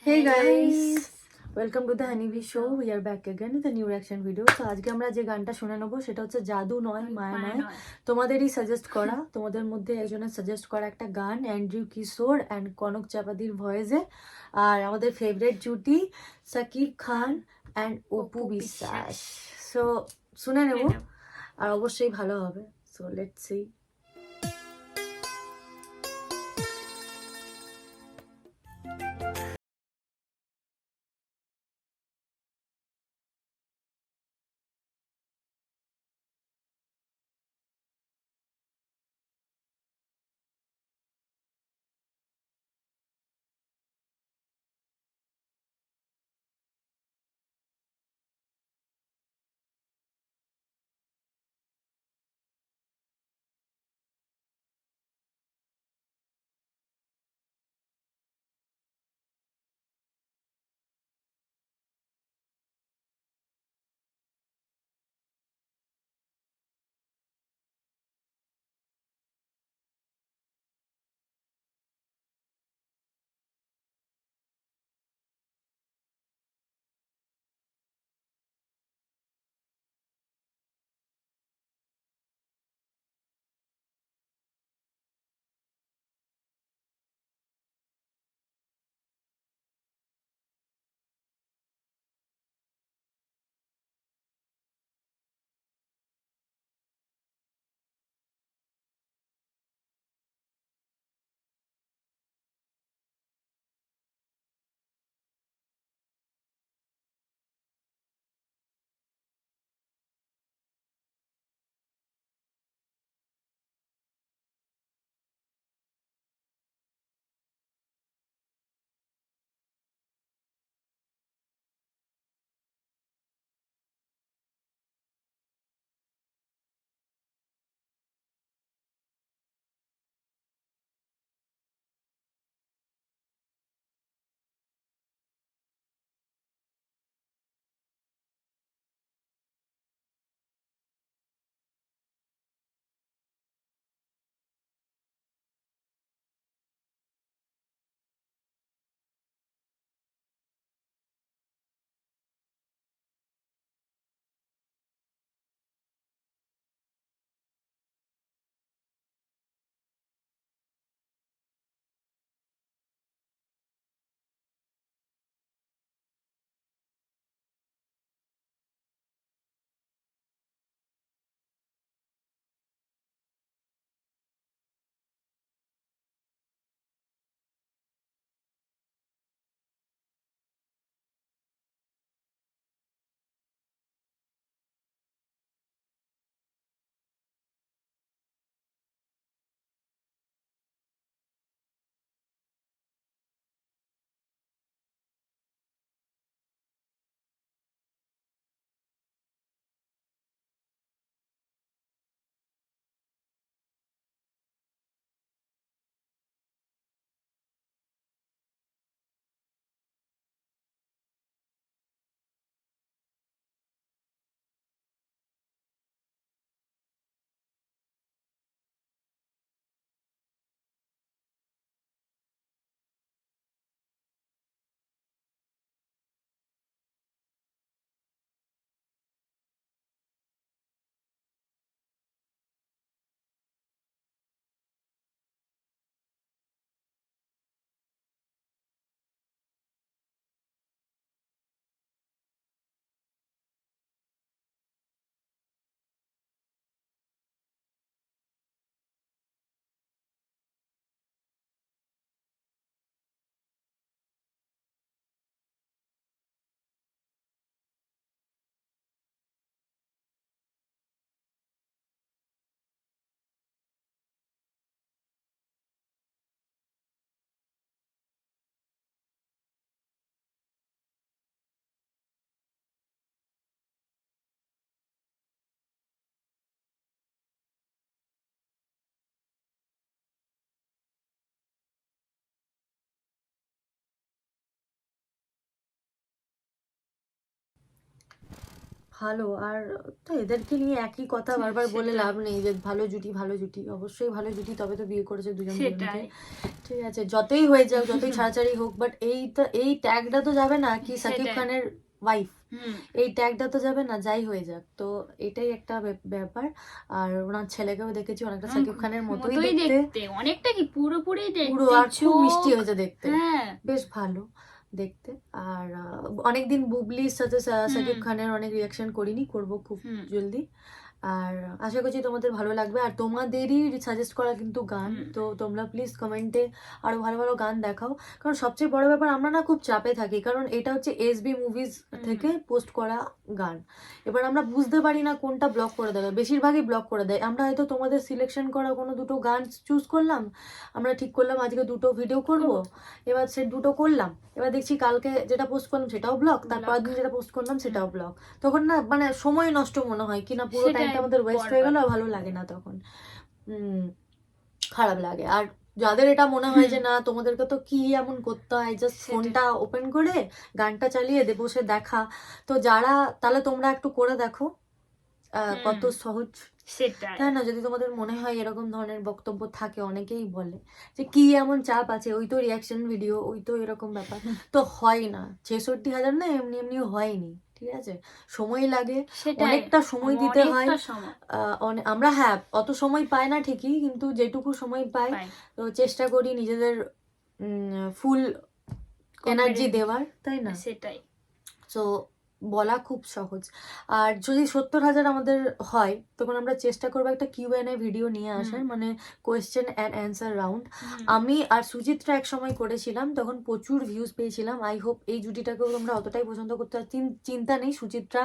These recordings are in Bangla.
Hey Hey guys, guys, welcome to the Honeybee Show. We are back again with a new reaction video. তো আজকে আমরা যে গানটা শুনে নেবো সেটা হচ্ছে জাদু নয় মায়া নয়, তোমাদেরই সাজেস্ট করা, তোমাদের মধ্যে একজনের সাজেস্ট করা একটা গান, অ্যান্ড্রিউ কিশোর অ্যান্ড কনক চাপাদির ভয়েসে। আর আমাদের ফেভারিট জুটি সাকিব খান অ্যান্ড অপু বিশ্বাস। সো শুনে নেবো, আর অবশ্যই ভালো হবে। So let's see. ভালো। আর তো এদেরকে নিয়ে একই কথা বারবার বলে সেটাই। লাভ নেই যে ভালো জুটি ভালো জুটি, অবশ্যই ভালো জুটি, তবে তো বিয়ে করেছে দুজন দুজনকে। সেটাই। ঠিক আছে, যতই হয়ে যাক, যতই ছাড়াছাড়ি হোক, বাট এই ট্যাগটা তো যাবে না কি সাকিব সেটাই। খানের ওয়াইফ, হুম। এই ট্যাগটা তো যাবে না, যাই হয়ে যাক। তো এটাই একটা ব্যাপার। আর ওনার ছেলেকেও দেখেছি অনেকটা সাকিব খানের মতোই মতোই দেখতে, দেখতে, অনেকটা কি পুরোপুরি পুরো, দেখতে, আর খুব মিষ্টি চোখ। হয়েছে দেখতে, হ্যাঁ। বেশ ভালো দেখতে। আর অনেকদিন বুবলির সাথে সাকিব হুম। খানের অনেক রিয়াকশন করিনি, করব খুব হুম। জলদি। আর আশা করছি তোমাদের ভালো লাগবে। আর তোমাদেরই সাজেস্ট করা কিন্তু গান, হুম। তো তোমরা প্লিজ কমেন্টে আরো ভালো ভালো গান দেখাও। কারণ সবচেয়ে বড় ব্যাপার, আমরা না খুব চাপে থাকি, কারণ এটা হচ্ছে এসবি মুভিজ থেকে পোস্ট করা গান। এবার আমরা বুঝতে পারি না কোনটা ব্লক করে দেবে, বেশিরভাগই ব্লক করে দেয়। আমরা হয়তো তোমাদের সিলেকশন করা কোনো দুটো গান চুজ করলাম, আমরা ঠিক করলাম আজকে দুটো ভিডিও করব, এবার সে দুটো করলাম, এবার দেখছি কালকে যেটা পোস্ট করলাম সেটাও ব্লক, তারপরের দিন যেটা পোস্ট করলাম সেটাও ব্লক। তখন না মানে সময় নষ্ট মনে হয়, কি না পুরো টাইমটা আমাদের ওয়েস্ট হয়ে গেল, আর ভালো লাগে না তখন, খারাপ লাগে। আর যাদের এটা মনে হয় যে না তোমাদেরকে তো কি এমন করতে হয়, জাস্ট ফোনটা ওপেন করে গানটা চালিয়ে বসে দেখা, তো যারা, তাহলে তোমরা একটু করে দেখো কত সহজ, সেটাই। তাই না? যদি তোমাদের মনে হয় এরকম ধরনের বক্তব্য থাকে, অনেকেই বলে যে কি এমন চাপ আছে, ওই তো রিয়াকশন ভিডিও, ওই তো এরকম ব্যাপার, তো হয় না 66,000 না এমনি এমনি হয়নি, ঠিক আছে, সময় লাগে, অনেকটা সময় দিতে হয়। আমরা হ্যাঁ অত সময় পাই না ঠিকই, কিন্তু যেটুকু সময় পাই তো চেষ্টা করি নিজেদের ফুল এনার্জি দেওয়ার, তাই না? সেটাই। সো বলা খুব সহজ। আর যদি 70,000 আমাদের হয়, তখন আমরা চেষ্টা করবো একটা Q&A ভিডিও নিয়ে আসার, মানে কোয়েশ্চেন অ্যান্ড অ্যান্সার রাউন্ড। আমি আর সুচিত্রা এক সময় করেছিলাম, তখন প্রচুর ভিউজ পেয়েছিলাম। আই হোপ এই জুটিটাকেও তোমরা অতটাই পছন্দ করতে, চিন্তা নেই, সুচিত্রা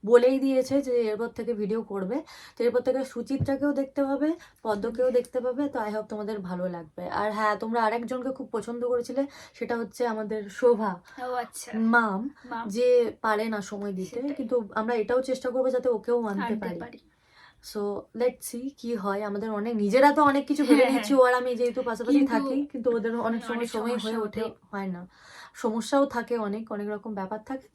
বলেই দিয়েছে যে এরপর থেকে ভিডিও করবে, তো এরপর থেকে সুচিত্রাকেও দেখতে পাবে, পদ্মকেও দেখতে পাবে, তো আই হোপ তোমাদের ভালো লাগবে। আর হ্যাঁ, তোমরা আরেকজনকে খুব পছন্দ করেছিলে, সেটা হচ্ছে আমাদের শোভা মাম, যে পারে না সময় দিতে, কিন্তু আমরা এটাও চেষ্টা করবো যাতে ওকেও আনতে পারি। সো লেটস সি কি হয়। আমাদের অনেক, নিজেরা তো অনেক কিছু ভেবে নিচ্ছি, ও আর আমি যেহেতু পাশাপাশি থাকি, কিন্তু ওদের অনেক সময় হয়ে ওঠে হয় না, সমস্যাও থাকে, অনেক অনেক রকম ব্যাপার থাকে।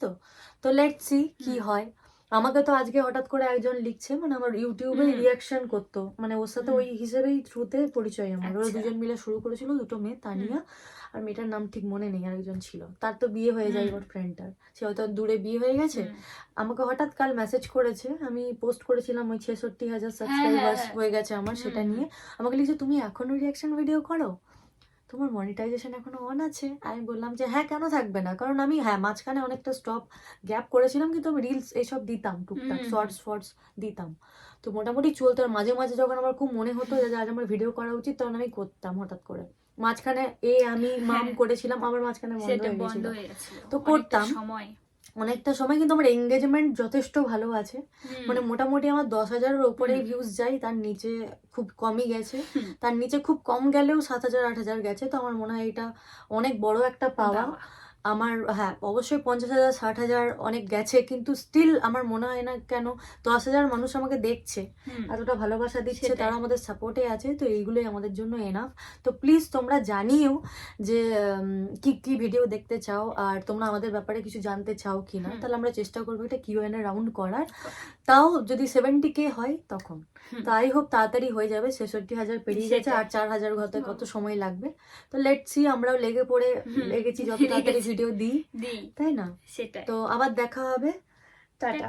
তো লেটস সি কি হয়। আমাকে তো আজকে হঠাৎ করে একজন লিখছে, মানে আমার ইউটিউবে রিয়াকশন করতো, মানে ওর সাথে ওই হিসেবেই থ্রুতে পরিচয় আমার। ওরা দুজন মিলে শুরু করেছিল, দুটো মেয়ে, তানিয়া আর মেয়েটার নাম ঠিক মনে নেই, আরেকজন ছিল, তার তো বিয়ে হয়ে যায় ওর ফ্রেন্ডটার, সে হয়তো দূরে বিয়ে হয়ে গেছে। আমাকে হঠাৎ কাল মেসেজ করেছে, আমি পোস্ট করেছিলাম ওই 66,000 সাবস্ক্রাইবার্স হয়ে গেছে আমার, সেটা নিয়ে আমাকে লিখছে তুমি এখনো রিয়াকশন ভিডিও করো, তোমার মনিটাইজেশন এখনো অন আছে? আমি বললাম যে হ্যাঁ, কেন থাকবে না, কারণ আমি হ্যাঁ মাঝখানে অনেকটা স্টপ গ্যাপ করেছিলাম, কিন্তু আমি রিলস এইসব দিতাম, টুকটাক শর্টস ফর্টস দিতাম, তো মোটামুটি চলতো। আর মাঝে মাঝে যখন আমার খুব মনে হতো যে আজ আমার ভিডিও করা উচিত, তখন আমি করতাম হঠাৎ করে। মাঝখানে আমি মাম করেছিলাম, আবার মাঝখানে বন্ধ হয়ে গেছিল, তো করতাম অনেকটা সময়, কিন্তু আমার এঙ্গেজমেন্ট যথেষ্ট ভালো আছে, মানে মোটামুটি আমার 10,000-এর উপরে ভিউজ যায়, তার নিচে খুব কমই গেছে, তার নিচে খুব কম গেলেও 7,000 8,000 গেছে, তো আমার মনে হয় এটা অনেক বড় একটা পাওয়া আমার। হ্যাঁ অবশ্যই 50,000 60,000 অনেক গেছে, কিন্তু স্টিল আমার মনে হয় না কেন 10,000 মানুষ আমাকে দেখছে, এতটা ভালোবাসা দিচ্ছে, তারা আমাদের সাপোর্টে আছে, তো এইগুলোই আমাদের জন্য এনাফ। তো প্লিজ তোমরা জানিও যে কি কি ভিডিও দেখতে চাও, আর তোমরা আমাদের ব্যাপারে কিছু জানতে চাও কিনা, তাহলে আমরা চেষ্টা করবো একটা Q&A রাউন্ড করার, তাও যদি 70K হয় তখন। তো আই হোপ তাড়াতাড়ি হয়ে যাবে, 66,000 পেরিয়ে গেছে, আর 4,000 হতে কত সময় লাগবে। তো লেটস সি, আমরাও লেগেছি যত তাড়াতাড়ি ভিডিও দিই, তাই না? তো আবার দেখা হবে, টাটা।